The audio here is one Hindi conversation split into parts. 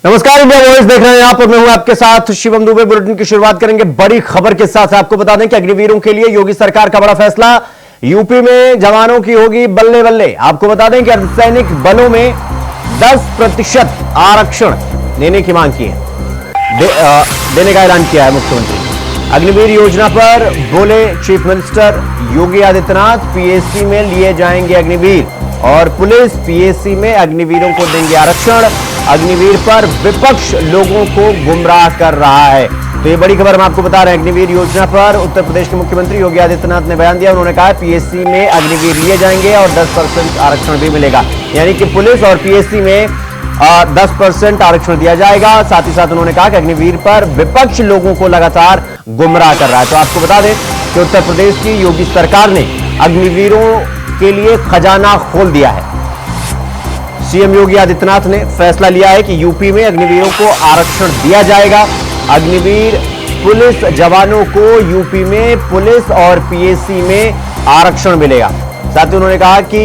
नमस्कार, इंडिया वॉइस देख रहे हैं आप और मैं हूं आपके साथ शिवम दुबे। बुलेटिन की शुरुआत करेंगे बड़ी खबर के साथ। आपको बता दें कि अग्निवीरों के लिए योगी सरकार का बड़ा फैसला। यूपी में जवानों की होगी बल्ले बल्ले। आपको बता दें कि अर्धसैनिक बलों में 10% आरक्षण देने की मांग की है, देने का ऐलान किया है मुख्यमंत्री। अग्निवीर योजना पर बोले chief minister Yogi Adityanath, PSC में लिए जाएंगे अग्निवीर और पुलिस पीएससी में अग्निवीरों को देंगे आरक्षण। अग्निवीर पर विपक्ष लोगों को गुमराह कर रहा है। तो ये बड़ी खबर हम आपको बता रहे हैं। अग्निवीर योजना पर उत्तर प्रदेश के मुख्यमंत्री योगी आदित्यनाथ ने बयान दिया। उन्होंने कहा पीएससी में अग्निवीर लिए जाएंगे और 10% आरक्षण भी मिलेगा, यानी कि पुलिस और पीएससी में 10% आरक्षण दिया जाएगा। साथ ही साथ उन्होंने कहा कि अग्निवीर पर विपक्ष लोगों को लगातार गुमराह कर रहा है। तो आपको बता दें कि उत्तर प्रदेश की योगी सरकार ने अग्निवीरों के लिए खजाना खोल दिया है। सीएम योगी आदित्यनाथ ने फैसला लिया है कि यूपी में अग्निवीरों को आरक्षण दिया जाएगा। अग्निवीर पुलिस जवानों को यूपी में पुलिस और पीएससी में आरक्षण मिलेगा। साथ ही उन्होंने कहा कि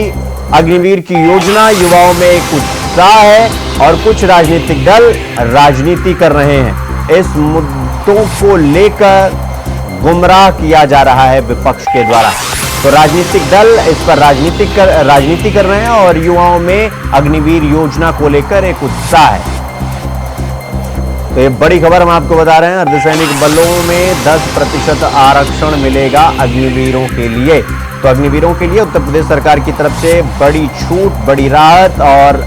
अग्निवीर की योजना युवाओं में एक उत्साह है और कुछ राजनीतिक दल राजनीति कर रहे हैं। इस मुद्दों को लेकर गुमराह किया जा रहा है विपक्ष के द्वारा। तो राजनीतिक दल इस पर राजनीति कर रहे हैं और युवाओं में अग्निवीर योजना को लेकर एक उत्साह है। तो ये बड़ी खबर हम आपको बता रहे हैं। अर्धसैनिक बलों में 10% आरक्षण मिलेगा अग्निवीरों के लिए। तो अग्निवीरों के लिए उत्तर प्रदेश सरकार की तरफ से बड़ी छूट, बड़ी राहत और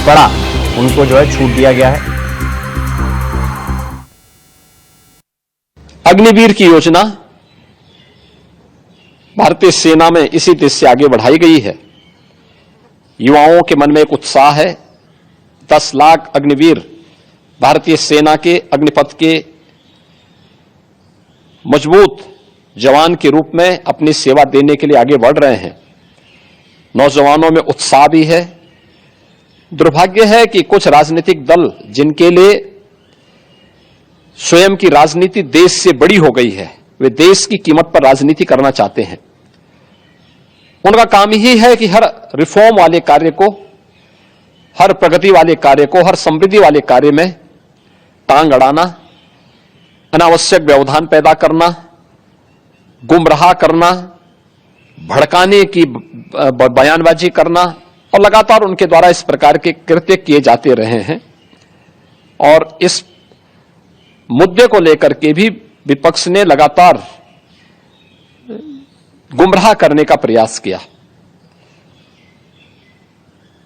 बड़ा उनको जो है छूट दिया गया है। अग्निवीर की योजना भारतीय सेना में इसी देश से आगे बढ़ाई गई है। युवाओं के मन में एक उत्साह है। 10 लाख अग्निवीर भारतीय सेना के अग्निपथ के मजबूत जवान के रूप में अपनी सेवा देने के लिए आगे बढ़ रहे हैं। नौजवानों में उत्साह भी है। दुर्भाग्य है कि कुछ राजनीतिक दल जिनके लिए स्वयं की राजनीति देश से बड़ी हो गई है, वे देश की कीमत पर राजनीति करना चाहते हैं। उनका काम ही है कि हर रिफॉर्म वाले कार्य को, हर प्रगति वाले कार्य को, हर समृद्धि वाले कार्य में टांग अड़ाना, अनावश्यक व्यवधान पैदा करना, गुमराह करना, भड़काने की बयानबाजी करना और लगातार उनके द्वारा इस प्रकार के कृत्य किए जाते रहे हैं। और इस मुद्दे को लेकर के भी विपक्ष ने लगातार गुमराह करने का प्रयास किया।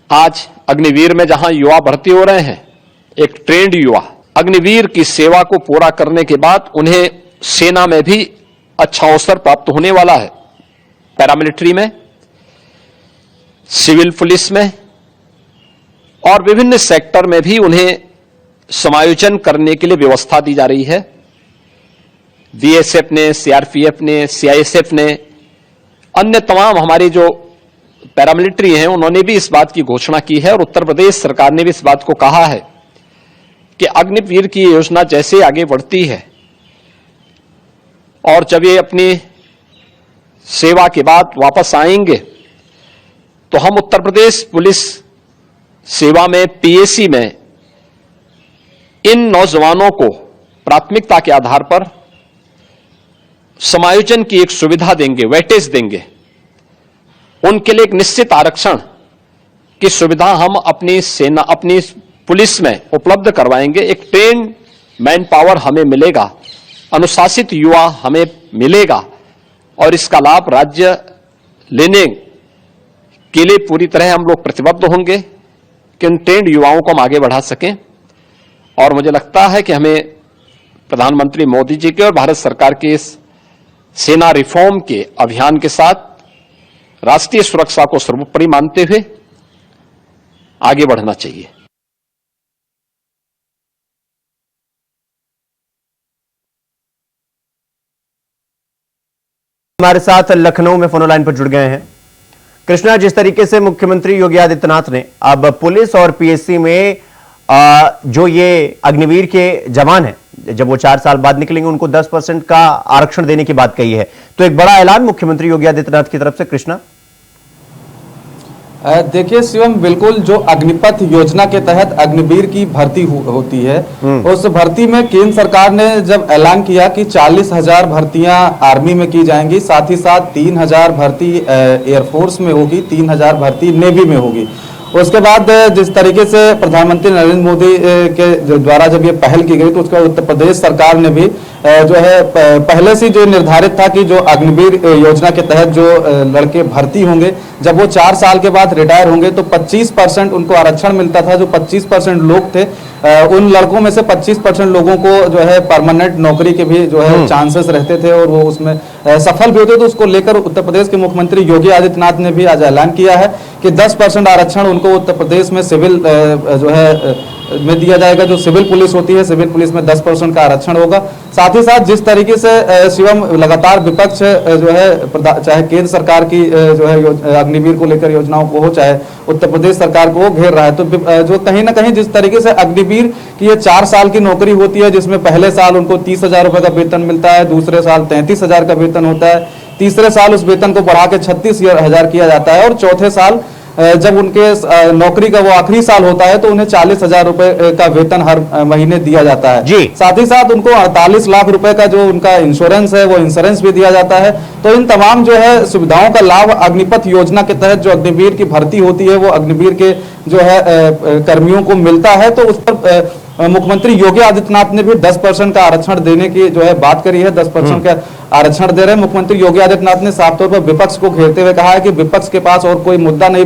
आज अग्निवीर में जहां युवा भर्ती हो रहे हैं, एक ट्रेंड युवा अग्निवीर की सेवा को पूरा करने के बाद उन्हें सेना में भी अच्छा अवसर प्राप्त होने वाला है। पैरामिलिट्री में, सिविल पुलिस में और विभिन्न सेक्टर में भी उन्हें समायोजन करने के लिए व्यवस्था दी जा रही है। बीएसएफ ने, सीआरपीएफ ने, सीआईएसएफ ने, अन्य तमाम हमारी जो पैरामिलिट्री हैं, उन्होंने भी इस बात की घोषणा की है और उत्तर प्रदेश सरकार ने भी इस बात को कहा है कि अग्निवीर की योजना जैसे आगे बढ़ती है और जब ये अपनी सेवा के बाद वापस आएंगे तो हम उत्तर प्रदेश पुलिस सेवा में, पीएससी में इन नौजवानों को प्राथमिकता के आधार पर समायोजन की एक सुविधा देंगे, वेटेज देंगे। उनके लिए एक निश्चित आरक्षण की सुविधा हम अपनी सेना, अपनी पुलिस में उपलब्ध करवाएंगे। एक ट्रेन मैन पावर हमें मिलेगा, अनुशासित युवा हमें मिलेगा और इसका लाभ राज्य लेने के लिए पूरी तरह हम लोग प्रतिबद्ध होंगे कि उन ट्रेंड युवाओं को हम आगे बढ़ा सकें। और मुझे लगता है कि हमें प्रधानमंत्री मोदी जी के और भारत सरकार के इस सेना रिफॉर्म के अभियान के साथ राष्ट्रीय सुरक्षा को सर्वोपरि मानते हुए आगे बढ़ना चाहिए। हमारे साथ लखनऊ में फोन लाइन पर जुड़ गए हैं कृष्णा। जिस तरीके से मुख्यमंत्री योगी आदित्यनाथ ने अब पुलिस और पीएससी में जो ये अग्निवीर के जवान हैं, जब वो 4 साल बाद निकलेंगे, उनको 10% का आरक्षण देने की बात कही है, तो एक बड़ा ऐलान मुख्यमंत्री योगी आदित्यनाथ की तरफ से। कृष्णा, देखिए शिवम, बिल्कुल जो अग्निपथ योजना के तहत अग्निवीर की भर्ती होती है, उस भर्ती में केंद्र सरकार ने जब ऐलान किया कि 40,000 भर्तियां आर्मी में की जाएंगी, साथ ही साथ 3,000 भर्ती एयरफोर्स में होगी, 3,000 भर्ती नेवी में होगी। उसके बाद जिस तरीके से प्रधानमंत्री नरेंद्र मोदी के द्वारा जब ये पहल की गई, तो उसका उत्तर प्रदेश सरकार ने भी जो है पहले से जो निर्धारित था कि जो अग्निवीर योजना के तहत जो लड़के भर्ती होंगे, जब वो 4 साल के बाद रिटायर होंगे तो 25% उनको आरक्षण मिलता था। जो 25% लोग थे, उन लड़कों में से 25% लोगों को जो है परमानेंट नौकरी के भी जो है चांसेस रहते थे और वो उसमें सफल भी होते। तो उसको लेकर उत्तर प्रदेश के मुख्यमंत्री योगी आदित्यनाथ ने भी आज ऐलान किया है कि 10% आरक्षण उनको उत्तर प्रदेश में सिविल जो है में दिया जाएगा। जो सिविल पुलिस होती है, सिविल पुलिस में 10% का आरक्षण होगा। साथ ही साथ जिस तरीके से शिवम लगातार विपक्ष जो है चाहे केंद्र सरकार की जो है अग्निवीर को लेकर योजनाओं को हो, चाहे उत्तर प्रदेश सरकार को घेर रहा है, तो जो कहीं ना कहीं जिस तरीके से अग्निवीर की ये 4 साल की नौकरी होती है, जिसमें पहले साल उनको 30,000 रुपए का वेतन मिलता है, दूसरे साल 33,000 का वेतन होता है, तीसरे साल उस वेतन को बढ़ा के 36,000 किया जाता है और चौथे साल जब उनके नौकरी का वो आखिरी साल होता है तो उन्हें 40,000 रुपए का वेतन हर महीने दिया जाता है जी। साथ ही साथ उनको 48 लाख रुपए का जो उनका इंश्योरेंस है, वो इंश्योरेंस भी दिया जाता है। तो इन तमाम जो है सुविधाओं का लाभ अग्निपथ योजना के तहत जो अग्निवीर की भर्ती होती है, वो अग्निवीर के जो है कर्मियों को मिलता है। तो उस पर मुख्यमंत्री योगी आदित्यनाथ ने भी 10% का आरक्षण देने की जो है बात करी है। 10% का आरक्षण दे रहे हैं। मुख्यमंत्री योगी आदित्यनाथ ने साफ तौर पर विपक्ष को घेरते हुए कहा है कि विपक्ष के पास और कोई मुद्दा नहीं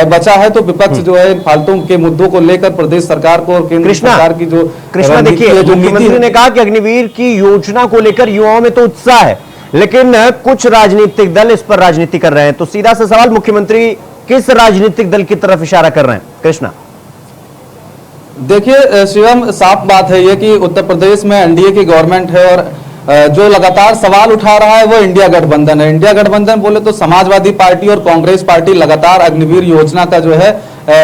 बचा है, तो विपक्ष जो है फालतू के मुद्दों को लेकर प्रदेश सरकार को और केंद्र सरकार की जो कृष्णा देखिए, मुख्यमंत्री ने कहा कि अग्निवीर की योजना को लेकर युवाओं में तो उत्साह है, लेकिन कुछ राजनीतिक दल इस पर राजनीति कर रहे हैं। तो सीधा सा सवाल, मुख्यमंत्री किस राजनीतिक दल की तरफ इशारा कर रहे हैं? कृष्णा देखिए शिवम, साफ बात है ये कि उत्तर प्रदेश में एनडीए की गवर्नमेंट है और जो लगातार सवाल उठा रहा है वो इंडिया गठबंधन है। इंडिया गठबंधन बोले तो समाजवादी पार्टी और कांग्रेस पार्टी लगातार अग्निवीर योजना का जो है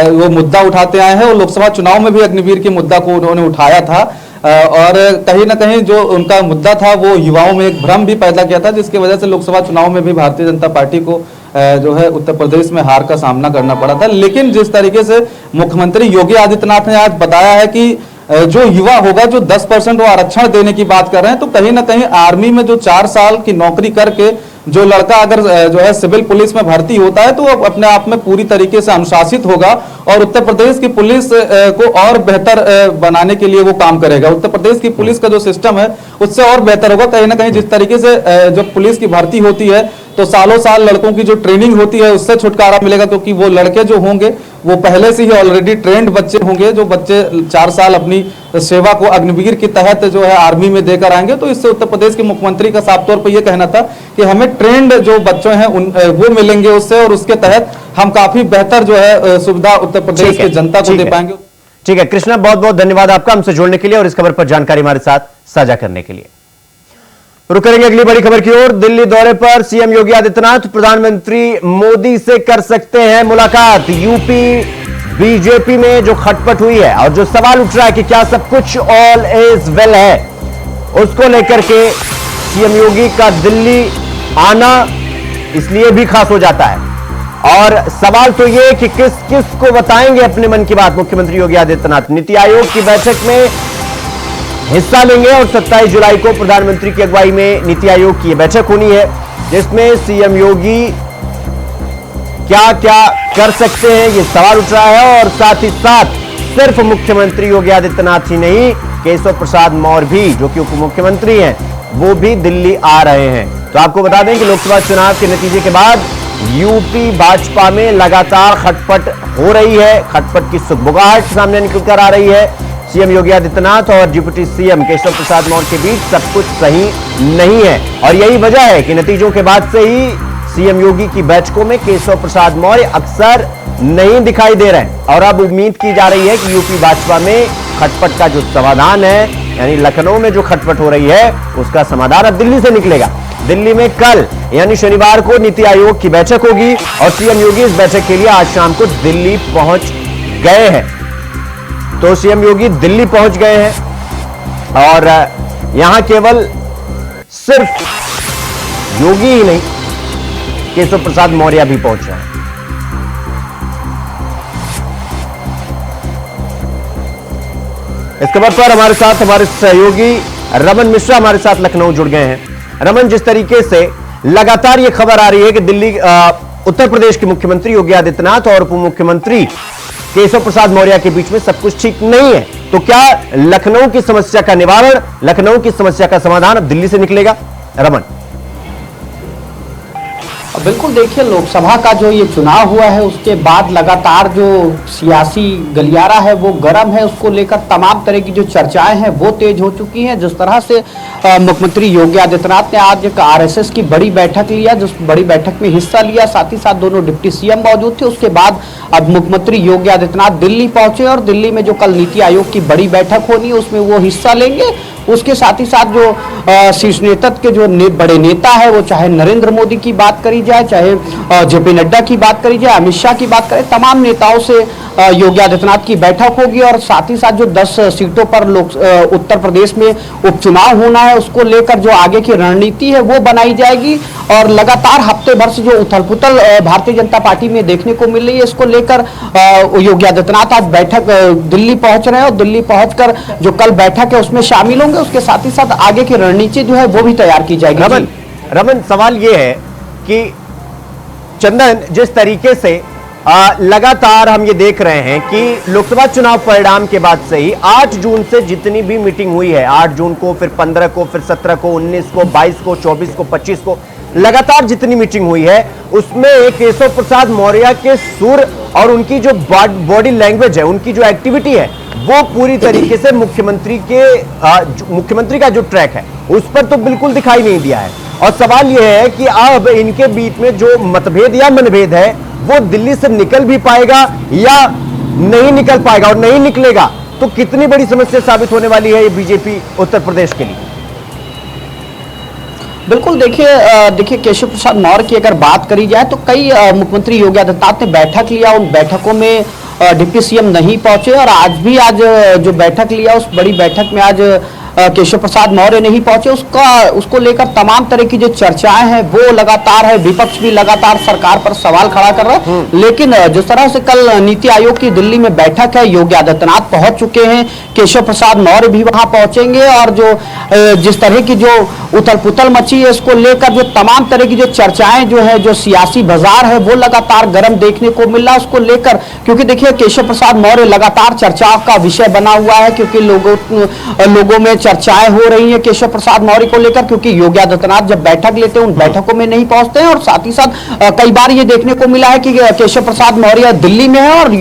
वो मुद्दा उठाते आए हैं और लोकसभा चुनाव में भी अग्निवीर के मुद्दा को उन्होंने उठाया था और कहीं ना कहीं जो उनका मुद्दा था वो युवाओं में एक भ्रम भी पैदा किया था, जिसकी वजह से लोकसभा चुनाव में भी भारतीय जनता पार्टी को जो है उत्तर प्रदेश में हार का सामना करना पड़ा था। लेकिन जिस तरीके से मुख्यमंत्री योगी आदित्यनाथ ने आज बताया है कि जो युवा होगा, जो 10% वो आरक्षण देने की बात कर रहे हैं, तो कहीं ना कहीं आर्मी में जो 4 साल की नौकरी करके जो लड़का अगर जो है सिविल पुलिस में भर्ती होता है तो वो अपने आप में पूरी तरीके से अनुशासित होगा और उत्तर प्रदेश की पुलिस को और बेहतर बनाने के लिए वो काम करेगा। उत्तर प्रदेश की पुलिस का जो सिस्टम है उससे और बेहतर होगा। कहीं ना कहीं जिस तरीके से जब पुलिस की भर्ती होती है तो सालों साल लड़कों की जो ट्रेनिंग होती है उससे छुटकारा मिलेगा, क्योंकि वो लड़के जो होंगे वो पहले से ही ऑलरेडी ट्रेंड बच्चे होंगे। जो बच्चे 4 साल अपनी सेवा को अग्निवीर के तहत जो है आर्मी में देकर आएंगे। तो इससे उत्तर प्रदेश के मुख्यमंत्री का साफ तौर पर यह कहना था कि हमें ट्रेंड जो बच्चे हैं वो मिलेंगे उससे, और उसके तहत हम काफी बेहतर जो है सुविधा उत्तर प्रदेश की जनता को दे पाएंगे। ठीक है कृष्णा, बहुत बहुत धन्यवाद आपका हमसे जुड़ने के लिए और इस खबर पर जानकारी हमारे साथ साझा करने के लिए। रुक करेंगे अगली बड़ी खबर की ओर। दिल्ली दौरे पर सीएम योगी आदित्यनाथ प्रधानमंत्री मोदी से कर सकते हैं मुलाकात। यूपी बीजेपी में जो खटपट हुई है और जो सवाल उठ रहा है कि क्या सब कुछ ऑल इज वेल है, उसको लेकर के सीएम योगी का दिल्ली आना इसलिए भी खास हो जाता है। और सवाल तो यह कि किस किस को बताएंगे अपने मन की बात मुख्यमंत्री योगी आदित्यनाथ। नीति आयोग की बैठक में हिस्सा लेंगे और 27 जुलाई को प्रधानमंत्री की अगुवाई में नीति आयोग की बैठक होनी है, जिसमें सीएम योगी क्या क्या कर सकते हैं ये सवाल उठ रहा है। और साथ ही साथ सिर्फ मुख्यमंत्री योगी आदित्यनाथ ही नहीं, केशव प्रसाद मौर्य भी जो कि उप मुख्यमंत्री हैं वो भी दिल्ली आ रहे हैं। तो आपको बता दें कि लोकसभा चुनाव के नतीजे के बाद यूपी भाजपा में लगातार खटपट हो रही है। खटपट की सुगबुगाहट सामने निकलकर आ रही है। सीएम योगी आदित्यनाथ और डिप्टी सीएम केशव प्रसाद मौर्य के बीच सब कुछ सही नहीं है और यही वजह है कि नतीजों के बाद से ही सीएम योगी की बैठकों में केशव प्रसाद मौर्य अक्सर नहीं दिखाई दे रहे हैं। और अब उम्मीद की जा रही है कि यूपी भाजपा में खटपट का जो समाधान है, यानी लखनऊ में जो खटपट हो रही है उसका समाधान अब दिल्ली से निकलेगा। दिल्ली में कल यानी शनिवार को नीति आयोग की बैठक होगी और सीएम योगी इस बैठक के लिए आज शाम को दिल्ली पहुंच गए हैं। तो सीएम योगी दिल्ली पहुंच गए हैं और यहां केवल सिर्फ योगी ही नहीं, केशव प्रसाद मौर्य भी पहुंच रहे हैं। इस खबर पर हमारे साथ हमारे सहयोगी रमन मिश्रा हमारे साथ लखनऊ जुड़ गए हैं। रमन, जिस तरीके से लगातार यह खबर आ रही है कि दिल्ली उत्तर प्रदेश के मुख्यमंत्री योगी आदित्यनाथ और उप मुख्यमंत्री केशव प्रसाद मौर्य के बीच में सब कुछ ठीक नहीं है, तो क्या लखनऊ की समस्या का निवारण, लखनऊ की समस्या का समाधान अब दिल्ली से निकलेगा? रमन, बिल्कुल, देखिए, लोकसभा का जो ये चुनाव हुआ है उसके बाद लगातार जो सियासी गलियारा है वो गर्म है। उसको लेकर तमाम तरह की जो चर्चाएं हैं वो तेज हो चुकी हैं। जिस तरह से मुख्यमंत्री योगी आदित्यनाथ ने आज एक आरएसएस की बड़ी बैठक लिया, जिस बड़ी बैठक में हिस्सा लिया, साथ ही साथ दोनों डिप्टी सीएम मौजूद थे। उसके बाद अब मुख्यमंत्री योगी आदित्यनाथ दिल्ली पहुंचे और दिल्ली में जो कल नीति आयोग की बड़ी बैठक होनी है उसमें वो हिस्सा लेंगे। उसके साथ ही साथ जो शीर्ष नेतृत्व के जो बड़े नेता है, वो चाहे नरेंद्र मोदी की बात करी जाए, चाहे जेपी नड्डा की बात करी जाए, अमित शाह की बात करें, तमाम नेताओं से योगी आदित्यनाथ की बैठक होगी। और साथ ही साथ जो 10 सीटों पर उत्तर प्रदेश में उपचुनाव होना है उसको लेकर जो आगे की रणनीति है वो बनाई जाएगी। और लगातार हफ्ते भर से जो उथल पुथल भारतीय जनता पार्टी में देखने को मिल रही है, इसको लेकर योगी आदित्यनाथ आज बैठक दिल्ली पहुंच रहे हैं और दिल्ली पहुंचकर जो कल बैठक है उसमें शामिल होंगे। उसके साथ ही साथ आगे की रणनीति जो है वो भी तैयार की जाएगी। रमन, सवाल यह है कि चंदन, जिस तरीके से लगातार हम ये देख रहे हैं कि लोकसभा चुनाव परिणाम के बाद से ही 8 जून से जितनी भी मीटिंग हुई है, 8 जून को, फिर 15 को, फिर 17 को, 19 को, 22 को, 24 को, 25 को, लगातार जितनी मीटिंग हुई है उसमें केशव प्रसाद मौर्य के सुर और उनकी जो बॉडी लैंग्वेज है, उनकी जो एक्टिविटी है, वो पूरी तरीके से मुख्यमंत्री का जो ट्रैक है उस पर तो बिल्कुल दिखाई नहीं दिया है। और सवाल यह है कि अब इनके बीच में जो मतभेद या मनभेद है वो दिल्ली से निकल भी पाएगा या नहीं निकल पाएगा, और नहीं निकलेगा तो कितनी बड़ी समस्या साबित होने वाली है ये बीजेपी उत्तर प्रदेश के लिए? बिल्कुल, देखिए केशव प्रसाद मौर्य की अगर बात करी जाए तो कई मुख्यमंत्री योगी आदित्यनाथ ने बैठक लिया, उन बैठकों में डिप्टी सीएम नहीं पहुंचे। और आज जो बैठक लिया उस बड़ी बैठक में आज केशव प्रसाद मौर्य नहीं पहुंचे। उसको लेकर तमाम तरह की जो चर्चाएं हैं वो लगातार है। विपक्ष भी लगातार सरकार पर सवाल खड़ा कर रहा है। लेकिन जिस तरह से कल नीति आयोग की दिल्ली में बैठक है, योगी आदित्यनाथ पहुंच चुके हैं, केशव प्रसाद मौर्य भी वहां पहुंचेंगे। और जो जिस तरह की जो उथल पुथल मची है इसको लेकर जो तमाम तरह की जो चर्चाएं जो है, जो सियासी बाजार है वो लगातार गर्म देखने को मिल रहा है। उसको लेकर क्योंकि देखिए केशव प्रसाद मौर्य लगातार चर्चा का विषय बना हुआ है, क्योंकि लोगों में चर्चाएं हो रही हैं केशव प्रसाद मौर्य को लेकर, क्योंकि योगी आदित्यनाथ जब बैठक लेते हैं उन बैठकों में नहीं पहुंचते हैं। और साथ ही साथ कई बार ये देखने को मिला है कि केशव प्रसाद मौर्य दिल्ली में है और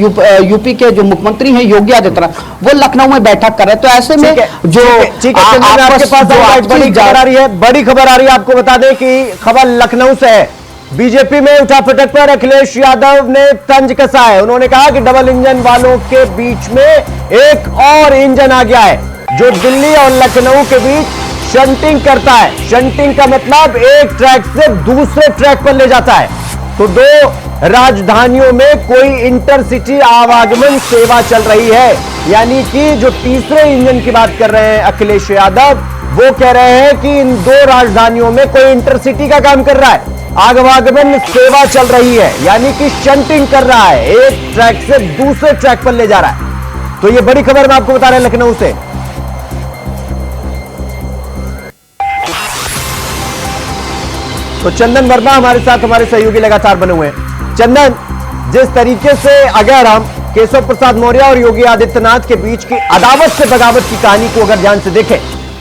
यूपी के जो मुख्यमंत्री हैं योगी आदित्यनाथ वो लखनऊ में बैठक कर रहे हैं। तो ऐसे में जो आपके पास बड़ी खबर आ रही है, बड़ी खबर आ रही है, आपको बता दें कि खबर लखनऊ से है। बीजेपी में उठापटक पर अखिलेश यादव ने तंज कसा है। उन्होंने कहा कि डबल इंजन वालों के बीच में एक और इंजन आ गया है जो दिल्ली और लखनऊ के बीच शंटिंग करता है। शंटिंग का मतलब एक ट्रैक से दूसरे ट्रैक पर ले जाता है। तो दो राजधानियों में कोई इंटरसिटी आवागमन सेवा चल रही है, यानी कि जो तीसरे इंजन की बात कर रहे हैं अखिलेश यादव, वो कह रहे हैं कि इन दो राजधानियों में कोई इंटरसिटी का काम कर रहा है, आवागमन सेवा चल रही है, यानी कि शंटिंग कर रहा है, एक ट्रैक से दूसरे ट्रैक पर ले जा रहा है। तो ये बड़ी खबर मैं आपको बता रहे हैं लखनऊ से। तो चंदन वर्मा हमारे साथ, हमारे सहयोगी लगातार बने हुए हैं। चंदन, जिस तरीके से अगर हम केशव प्रसाद मौर्य और योगी आदित्यनाथ के बीच की अदावत से बगावत की कहानी को अगर ध्यान से देखें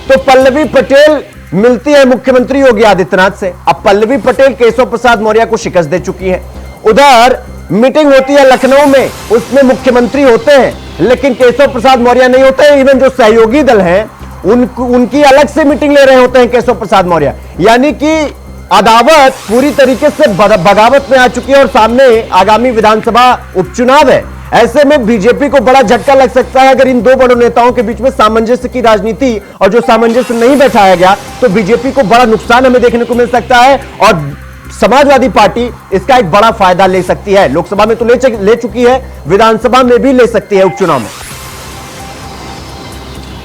तो पल्लवी पटेल मिलती है मुख्यमंत्री योगी आदित्यनाथ से। अब पल्लवी पटेल केशव प्रसाद मौर्य को शिकस्त दे चुकी है। उधर मीटिंग होती है लखनऊ में, उसमें मुख्यमंत्री होते हैं लेकिन केशव प्रसाद मौर्य नहीं होते हैं। इवन जो सहयोगी दल हैं उनकी अलग से मीटिंग ले रहे होते हैं केशव प्रसाद मौर्य, यानी कि अदावत पूरी तरीके से बगावत में आ चुकी है और सामने आगामी विधानसभा उपचुनाव है। ऐसे में बीजेपी को बड़ा झटका लग सकता है अगर इन दो बड़े नेताओं के बीच में सामंजस्य की राजनीति और जो सामंजस्य नहीं बैठाया गया तो बीजेपी को बड़ा नुकसान हमें देखने को मिल सकता है और समाजवादी पार्टी इसका एक बड़ा फायदा ले सकती है। लोकसभा में तो ले चुकी है, विधानसभा में भी ले सकती है उपचुनाव में।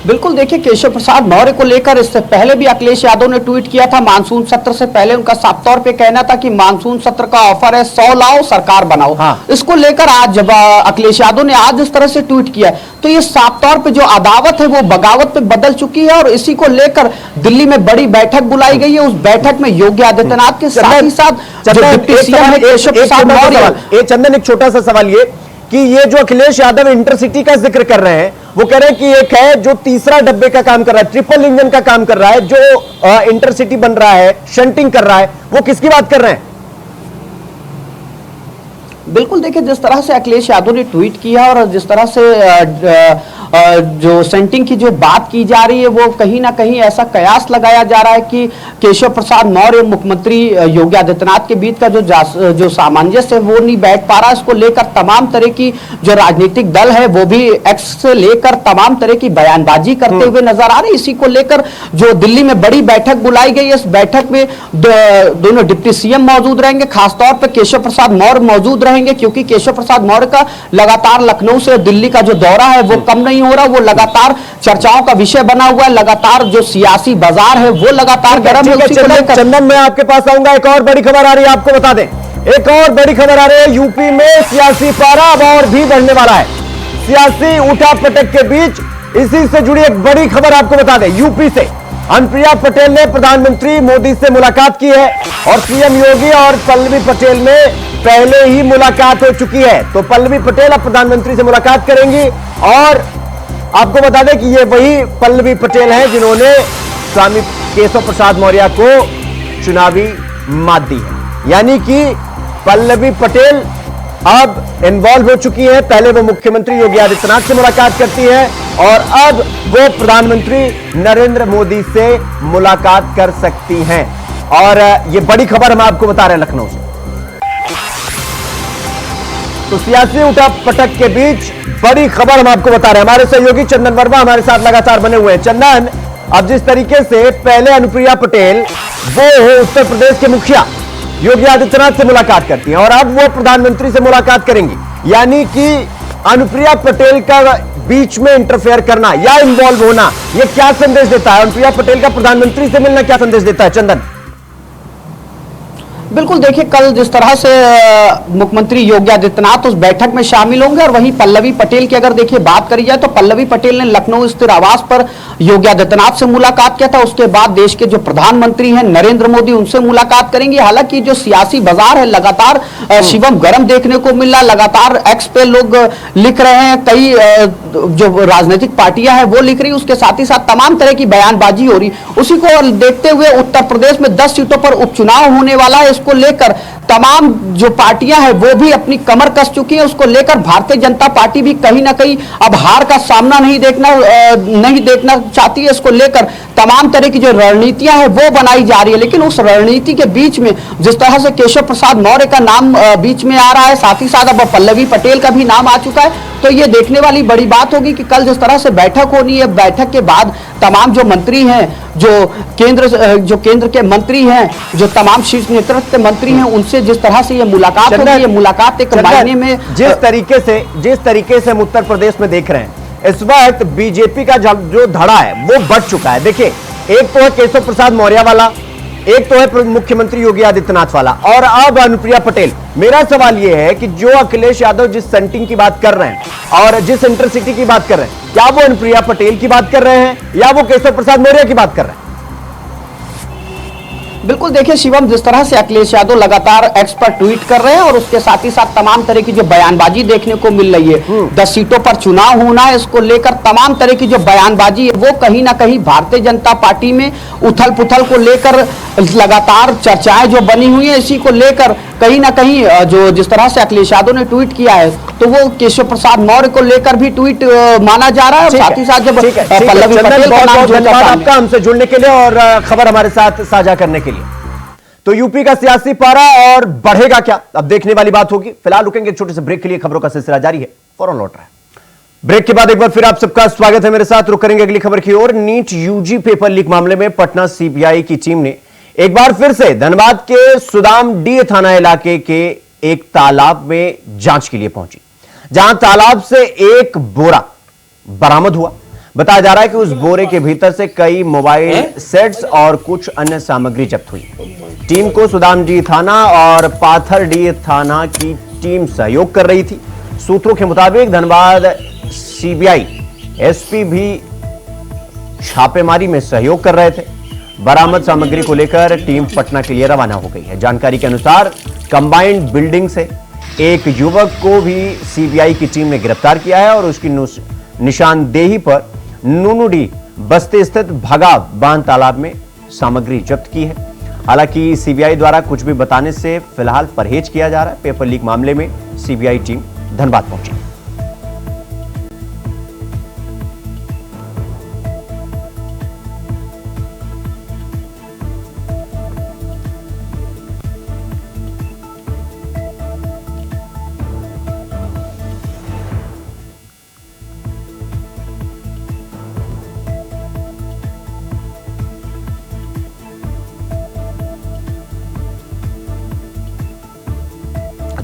बिल्कुल, देखिए केशव प्रसाद मौर्य को लेकर इससे पहले भी अखिलेश यादव ने ट्वीट किया था। मानसून सत्र से पहले उनका साफ तौर पे कहना था कि मानसून सत्र का ऑफर है, 100 लाओ सरकार बनाओ। हाँ। इसको लेकर आज जब अखिलेश यादव ने आज इस तरह से ट्वीट किया, तो ये साफ तौर पे जो अदावत है वो बगावत पे बदल चुकी है। और इसी को लेकर दिल्ली में बड़ी बैठक बुलाई गई है। उस बैठक में योगी आदित्यनाथ के साथ ही साथ जो डिप्टी सीएम है केशव प्रसाद मौर्य। चंदन, एक छोटा सा सवाल ये कि ये जो अखिलेश यादव इंटरसिटी का जिक्र कर रहे हैं, वो कह रहे हैं कि एक है जो तीसरा डब्बे का काम कर रहा है, ट्रिपल इंजन का काम कर रहा है, जो इंटरसिटी बन रहा है, शंटिंग कर रहा है, वो किसकी बात कर रहे हैं? बिल्कुल, देखिए जिस तरह से अखिलेश यादव ने ट्वीट किया और जिस तरह से जो सेंटिंग की जो बात की जा रही है, वो कहीं ना कहीं ऐसा कयास लगाया जा रहा है कि केशव प्रसाद मौर्य मुख्यमंत्री योगी आदित्यनाथ के बीच का जो सामंजस्य है वो नहीं बैठ पा रहा। इसको लेकर तमाम तरह की जो राजनीतिक दल है वो भी एक्स से लेकर तमाम तरह की बयानबाजी करते हुए नजर आ रहे। इसी को लेकर जो दिल्ली में बड़ी बैठक बुलाई गई है, इस बैठक में दोनों डिप्टी सीएम मौजूद रहेंगे, खासतौर पर केशव प्रसाद मौर्य मौजूद रहेंगे, क्योंकि केशव प्रसाद मौर्य का लगातार लखनऊ से दिल्ली का जो दौरा है वो कम नहीं हो रहा, वो लगातार चर्चाओं का विषय बना हुआ है। लगातार जो सियासी बाजार है वो लगातार गर्म है। चंदन, मैं आपके पास आऊंगा। एक और बड़ी खबर आ रही है, आपको बता दें, एक और बड़ी खबर आ रही है। यूपी में सियासी पारा अब और भी बढ़ने वाला है। सियासी उठापटक के बीच इसी से जुड़ी एक बड़ी खबर आपको बता दें। यूपी से अनुप्रिया पटेल ने प्रधानमंत्री मोदी से मुलाकात की है और सीएम योगी और पल्लवी पटेल में पहले ही मुलाकात हो चुकी है। तो पल्लवी पटेल अब प्रधानमंत्री से मुलाकात करेंगी और आपको बता दें कि ये वही पल्लवी पटेल हैं जिन्होंने स्वामी केशव प्रसाद मौर्य को चुनावी मात दी है। यानी कि पल्लवी पटेल अब इन्वॉल्व हो चुकी है। पहले वो मुख्यमंत्री योगी आदित्यनाथ से मुलाकात करती है और अब वो प्रधानमंत्री नरेंद्र मोदी से मुलाकात कर सकती हैं। और ये बड़ी खबर हम आपको बता रहे हैं लखनऊ से। तो सियासी उठापटक के बीच बड़ी खबर हम आपको बता रहे हैं। हमारे सहयोगी चंदन वर्मा हमारे साथ लगातार बने हुए हैं। चंदन, अब जिस तरीके से पहले अनुप्रिया पटेल वो उत्तर प्रदेश के मुखिया योगी आदित्यनाथ से मुलाकात करती हैं और अब वो प्रधानमंत्री से मुलाकात करेंगी, यानी कि अनुप्रिया पटेल का बीच में इंटरफेयर करना या इन्वॉल्व होना, ये क्या संदेश देता है? अनुप्रिया पटेल का प्रधानमंत्री से मिलना क्या संदेश देता है चंदन? बिल्कुल, देखिए कल जिस तरह से मुख्यमंत्री योगी आदित्यनाथ उस बैठक में शामिल होंगे और वहीं पल्लवी पटेल की अगर देखिए बात करी जाए तो पल्लवी पटेल ने लखनऊ स्थित आवास पर योगी आदित्यनाथ से मुलाकात किया था। उसके बाद देश के जो प्रधानमंत्री हैं नरेंद्र मोदी, उनसे मुलाकात करेंगे। हालांकि जो सियासी बाजार है लगातार शिवम गर्म देखने को मिल रहा, लगातार एक्स पे लोग लिख रहे हैं, कई जो राजनीतिक पार्टियां हैं वो लिख रही, उसके साथ ही साथ तमाम तरह की बयानबाजी हो रही। उसी को देखते हुए उत्तर प्रदेश में 10 सीटों पर उपचुनाव होने वाला है। इसको लेकर तमाम जो पार्टियां हैं वो भी अपनी कमर कस चुकी हैं। उसको लेकर भारतीय जनता पार्टी भी कहीं ना कहीं अब हार का सामना नहीं देखना चाहती है। इसको लेकर तमाम तरह की जो रणनीतियां हैं वो बनाई जा रही है। लेकिन उस रणनीति के बीच में जिस तरह से केशव प्रसाद मौर्य का नाम बीच में आ रहा है, साथ ही साथ अब पल्लवी पटेल का भी नाम आ चुका है, तो ये देखने वाली बड़ी बात होगी कि कल जिस तरह से बैठक होनी है, बैठक के बाद तमाम जो मंत्री हैं, जो केंद्र के मंत्री हैं, जो तमाम शीर्ष नेतृत्व के मंत्री हैं, उनसे जिस तरह से ये मुलाकात होगी, ये मुलाकात एक मायने में जिस तरीके से हम उत्तर प्रदेश में देख रहे हैं इस वक्त बीजेपी का जो धड़ा है वो बढ़ चुका है। देखिए, एक तो है केशव प्रसाद मौर्य वाला, एक तो है मुख्यमंत्री योगी आदित्यनाथ वाला और अब अनुप्रिया पटेल। मेरा सवाल यह है कि जो अखिलेश यादव जिस सेंटिंग की बात कर रहे हैं और जिस इंटरसिटी की बात कर रहे हैं, क्या वो अनुप्रिया पटेल की बात कर रहे हैं या वो केशव प्रसाद मौर्य की बात कर रहे हैं? बिल्कुल, देखिए शिवम, जिस तरह से अखिलेश यादव लगातार एक्स पर ट्वीट कर रहे हैं और उसके साथ ही साथ तमाम तरह की जो बयानबाजी देखने को मिल रही है, 10 सीटों पर चुनाव होना है, इसको लेकर तमाम तरह की जो बयानबाजी है वो कहीं ना कहीं भारतीय जनता पार्टी में उथल पुथल को लेकर लगातार चर्चाएं जो बनी हुई है। इसी को लेकर कहीं ना कहीं जो जिस तरह से अखिलेश यादव ने ट्वीट किया है तो वो केशव प्रसाद मौर्य को लेकर भी ट्वीट माना जा रहा है। साथ ही साथ जब पल्लवी पटेल का नाम धन्यवाद आपका हमसे जुड़ने के लिए और खबर हमारे साथ साझा करने के लिए। तो यूपी का सियासी पारा और बढ़ेगा क्या, अब देखने वाली बात होगी। फिलहाल रुकेंगे छोटे से ब्रेक के लिए, खबरों का सिलसिला जारी है, फौरन लौट रहा है। ब्रेक के बाद एक बार फिर आप सबका स्वागत है मेरे साथ। रुक करेंगे अगली खबर की ओर। नीट यूजी पेपर लीक मामले में पटना सीबीआई की टीम ने एक बार फिर से धनबाद के सुदाम डी थाना इलाके के एक तालाब में जांच के लिए पहुंची, जहां तालाब से एक बोरा बरामद हुआ। बताया जा रहा है कि उस बोरे के भीतर से कई मोबाइल सेट्स और कुछ अन्य सामग्री जब्त हुई। टीम को सुदामडी थाना और पाथरडी थाना की टीम सहयोग कर रही थी। सूत्रों के मुताबिक धनबाद सीबीआई एसपी भी छापेमारी में सहयोग कर रहे थे। बरामद सामग्री को लेकर टीम पटना के लिए रवाना हो गई है। जानकारी के अनुसार कंबाइंड बिल्डिंग से एक युवक को भी सीबीआई की टीम ने गिरफ्तार किया है और उसकी निशानदेही पर नूनुडी बस्ती स्थित भगाव बांध तालाब में सामग्री जब्त की है। हालांकि सीबीआई द्वारा कुछ भी बताने से फिलहाल परहेज किया जा रहा है। पेपर लीक मामले में सीबीआई टीम धनबाद पहुंची।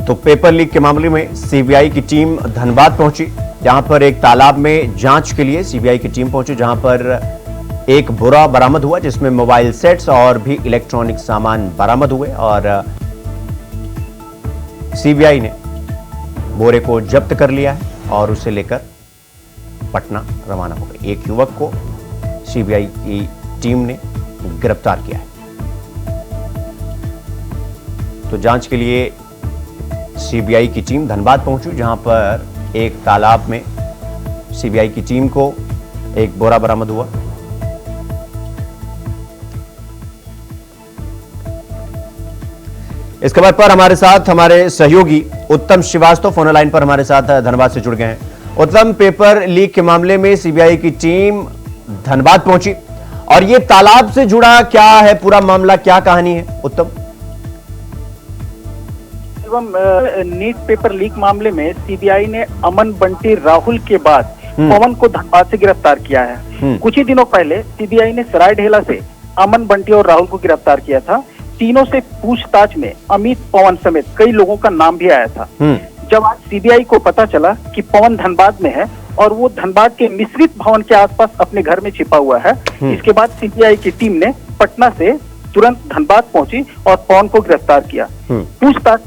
तो पेपर लीक के मामले में सीबीआई की टीम धनबाद पहुंची, जहां पर एक तालाब में जांच के लिए सीबीआई की टीम पहुंची, जहां पर एक बोरा बरामद हुआ जिसमें मोबाइल सेट्स और भी इलेक्ट्रॉनिक सामान बरामद हुए और सीबीआई ने बोरे को जब्त कर लिया है और उसे लेकर पटना रवाना हो गई। एक युवक को सीबीआई की टीम ने गिरफ्तार किया है। तो जांच के लिए सीबीआई की टीम धनबाद पहुंची, जहां पर एक तालाब में सीबीआई की टीम को एक बोरा बरामद हुआ। इस खबर पर हमारे साथ हमारे सहयोगी उत्तम श्रीवास्तव फोन लाइन पर हमारे साथ धनबाद से जुड़ गए हैं। उत्तम, पेपर लीक के मामले में सीबीआई की टीम धनबाद पहुंची और ये तालाब से जुड़ा क्या है पूरा मामला, क्या कहानी है उत्तम? एवं नीट पेपर लीक मामले में सीबीआई ने अमन बंटी राहुल के बाद पवन को धनबाद से गिरफ्तार किया है। कुछ ही दिनों पहले सीबीआई ने सरायढेला से अमन बंटी और राहुल को गिरफ्तार किया था। तीनों से पूछताछ में अमित, पवन समेत कई लोगों का नाम भी आया था। जब आज सीबीआई को पता चला कि पवन धनबाद में है और वो धनबाद के मिश्रित भवन के आसपास अपने घर में छिपा हुआ है, इसके बाद सीबीआई की टीम ने पटना से तुरंत धनबाद पहुंची और पवन को गिरफ्तार किया। पूछताछ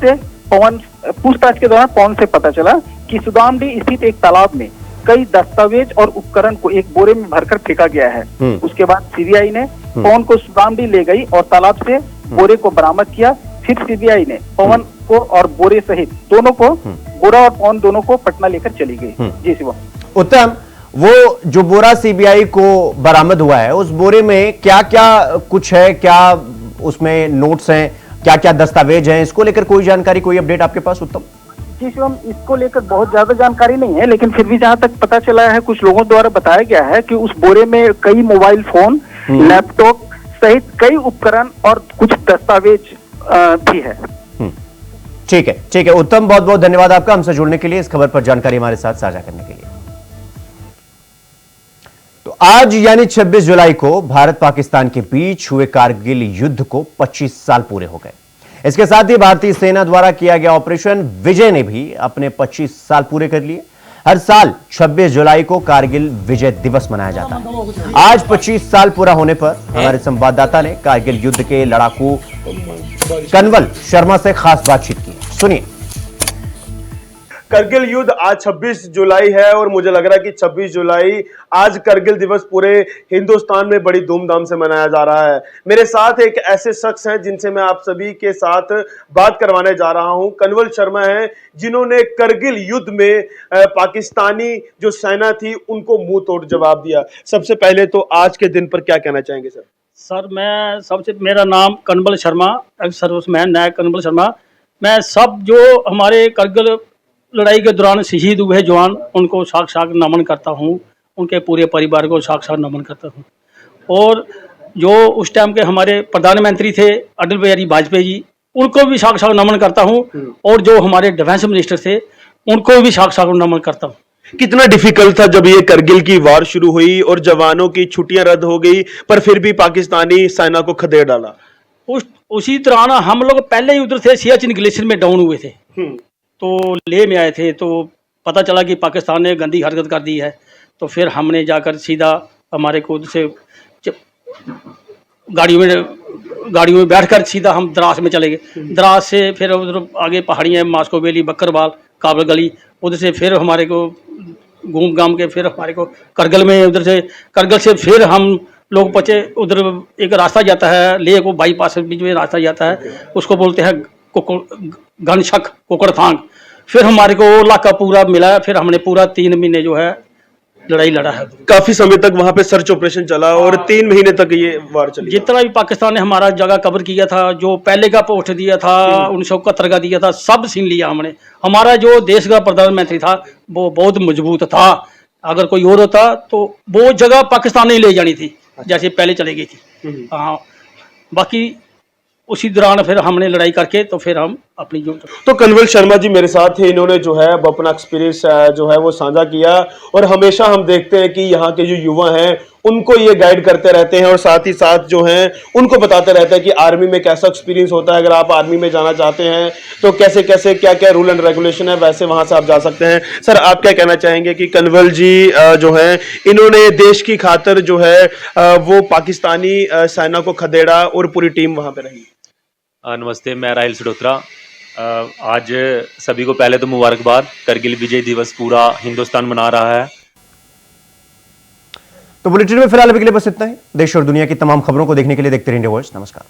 के दौरान पवन से पता चला कि सुदामडी स्थित एक तालाब में कई दस्तावेज और उपकरण को एक बोरे में भरकर फेंका गया है। उसके बाद सीबीआई ने पवन को सुदामडी ले गई और तालाब से बोरे को बरामद किया। फिर सीबीआई ने पवन को और बोरे सहित दोनों को, बोरा और पवन दोनों को पटना लेकर चली गई। जी शिवम। उत्तम, वो जो बोरा सीबीआई को बरामद हुआ है उस बोरे में क्या क्या कुछ है, क्या उसमें नोट्स हैं, क्या क्या दस्तावेज हैं, इसको लेकर कोई जानकारी, कोई अपडेट आपके पास उत्तम? जी शिवम, इसको लेकर बहुत ज्यादा जानकारी नहीं है, लेकिन फिर भी जहां तक पता चला है, कुछ लोगों द्वारा बताया गया है कि उस बोरे में कई मोबाइल फोन, लैपटॉप सहित कई उपकरण और कुछ दस्तावेज भी है। ठीक है उत्तम, बहुत बहुत धन्यवाद आपका हमसे जुड़ने के लिए, इस खबर पर जानकारी हमारे साथ साझा करने के लिए। तो आज यानी 26 जुलाई को भारत पाकिस्तान के बीच हुए कारगिल युद्ध को 25 साल पूरे हो गए। इसके साथ ही भारतीय सेना द्वारा किया गया ऑपरेशन विजय ने भी अपने 25 साल पूरे कर लिए। हर साल 26 जुलाई को कारगिल विजय दिवस मनाया जाता है। आज 25 साल पूरा होने पर हमारे संवाददाता ने कारगिल युद्ध के लड़ाकू कनवल शर्मा से खास बातचीत की। सुनिए। करगिल युद्ध आज 26 जुलाई है और मुझे लग रहा है कि 26 जुलाई आज करगिल दिवस पूरे हिंदुस्तान में बड़ी धूमधाम से मनाया जा रहा है। मेरे साथ एक ऐसे शख्स हैं जिनसे मैं आप सभी के साथ बात करवाने जा रहा हूं। कनवल शर्मा हैं, जिन्होंने करगिल युद्ध में पाकिस्तानी जो सेना थी उनको मुंह तोड़ जवाब दिया। सबसे पहले तो आज के दिन पर क्या कहना चाहेंगे सर? सर, मेरा नाम कनवल शर्मा, एक्स सर्विसमैन नायक कनवल शर्मा। मैं सब जो हमारे करगिल लड़ाई के दौरान शहीद हुए जवान, उनको साक्षात नमन करता हूं, उनके पूरे परिवार को साक्षात नमन करता हूं। और जो उस टाइम के हमारे प्रधानमंत्री थे अटल बिहारी वाजपेयी जी, उनको भी साक्षात नमन करता हूं। और जो हमारे डिफेंस मिनिस्टर थे उनको भी साक्षात नमन करता हूं। कितना डिफिकल्ट था जब ये करगिल की वार शुरू हुई और जवानों की छुट्टियां रद्द हो गई, पर फिर भी पाकिस्तानी सेना को खदेड़ डाला? उसी दौरान हम लोग पहले ही उधर थे, सियाचिन ग्लेशियर में डाउन हुए थे, तो लेह में आए थे, तो पता चला कि पाकिस्तान ने गंदी हरकत कर दी है। तो फिर हमने जाकर सीधा हमारे को से गाड़ियों में बैठकर सीधा हम द्रास में चले गए। द्रास से फिर उधर आगे पहाड़ियाँ, मास्को वैली, बकरवाल, काबल गली, उधर से फिर हमारे को घूम घाम के फिर हमारे को करगिल में, उधर से करगिल से फिर हम लोग पहुँचे। उधर एक रास्ता जाता है लेह को बाईपास बीच में रास्ता जाता है, उसको बोलते हैं घनशक कुकड़थांग। फिर हमारे को इलाका पूरा मिला, फिर हमने पूरा 3 महीने जो है लड़ाई लड़ा है। काफी समय तक वहां पे सर्च ऑपरेशन चला और 3 महीने तक ये वार चली। जितना भी पाकिस्तान ने हमारा जगह कवर किया था, जो पहले का पोस्ट दिया था 1971 का दिया था, सब छीन लिया हमने। हमारा जो देश का प्रधानमंत्री था वो बहुत मजबूत था, अगर कोई और होता तो वो जगह पाकिस्तान ने ले जानी थी जैसे पहले चली गई थी। हाँ, बाकी उसी दौरान फिर हमने लड़ाई करके तो फिर हम अपनी जो तो कन्वल शर्मा जी मेरे साथ थे, इन्होंने जो है अब अपना एक्सपीरियंस जो है वो साझा किया। और हमेशा हम देखते हैं कि यहाँ के जो युवा हैं उनको ये गाइड करते रहते हैं और साथ ही साथ जो हैं उनको बताते रहते हैं कि आर्मी में कैसा एक्सपीरियंस होता है। अगर आप आर्मी में जाना चाहते हैं तो कैसे कैसे क्या क्या रूल एंड रेगुलेशन है, वैसे वहां से आप जा सकते हैं। सर, आप क्या कहना चाहेंगे कि कन्वल जी जो है इन्होंने देश की खातिर जो है वो पाकिस्तानी सेना को खदेड़ा और पूरी टीम वहां पे रही। नमस्ते, मैं राहिल सडोत्रा। आज सभी को पहले तो मुबारकबाद। करगिल विजय दिवस पूरा हिंदुस्तान मना रहा है। तो बुलेटिन में फिलहाल अभी के लिए बस इतना ही। देश और दुनिया की तमाम खबरों को देखने के लिए देखते रहिए न्यूज़। नमस्कार।